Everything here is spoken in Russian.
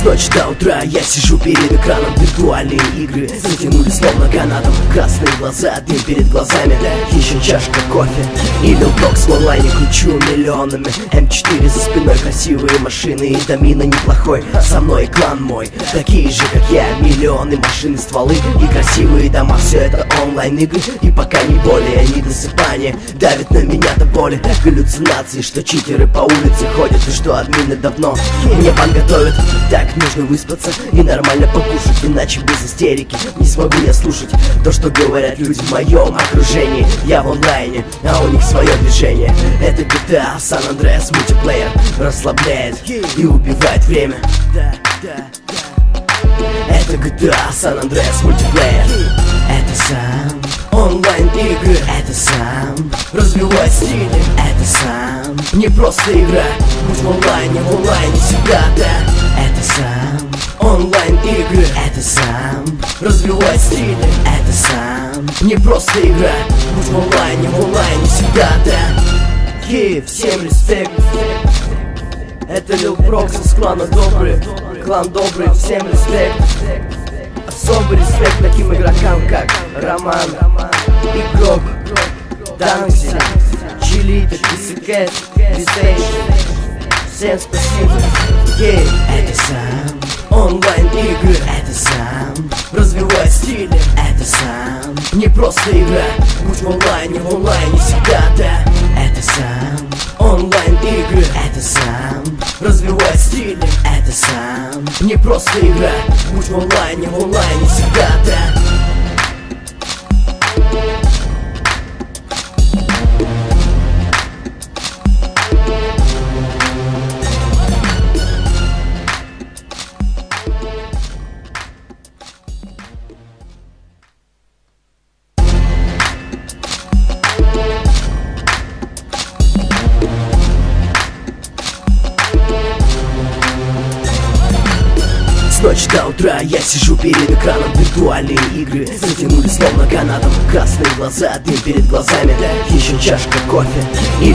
С ночи до утра я сижу перед экраном. Виртуальные игры затянули словно канатом. Красные глаза, дым перед глазами. Еще чашка кофе и Roblox в онлайне кручу миллионами. М4 за спиной, красивые машины и домина неплохой. Со мной клан мой, такие же как я. Миллионы машин, стволы и красивые дома. Все это онлайн игры, и пока не более недосыпание давит на меня до боли. Галлюцинации, что читеры по улице ходят, и что админы давно мне бан готовят. Так нужно выспаться и нормально покушать, иначе без истерики не смогу я слушать то, что говорят люди в моем окружении. Я в онлайне, а у них свое движение. Это GTA San Andreas мультиплеер расслабляет и убивает время. Это GTA San Andreas мультиплеер. Это сам онлайн игры. Это сам развивает стиль. Это сам не просто игра. Будь в онлайне всегда, да. Это сам онлайн игры. Это сам развивает стиль. Это сам не просто игра. Будь в онлайне всегда, да. Всем респект. Это Lil Prox из клана Добрый. Клан Добрый, всем респект. Особый респект таким игрокам, как Роман, Игрок, Данкси, Чилита, Кисикет, Витейш. Всем спасибо. Это сам онлайн игры. Это сам развивает стиль. Это сам не просто игра. Будь в онлайне всегда, да. Это сам онлайн игры. Это сам развивает стиль. Это сам не просто игра. Будь в онлайне всегда, да. С ночи до утра я сижу перед экраном. Виртуальные игры затянули словно канатом. Красные глаза, дым перед глазами. Еще чашка кофе и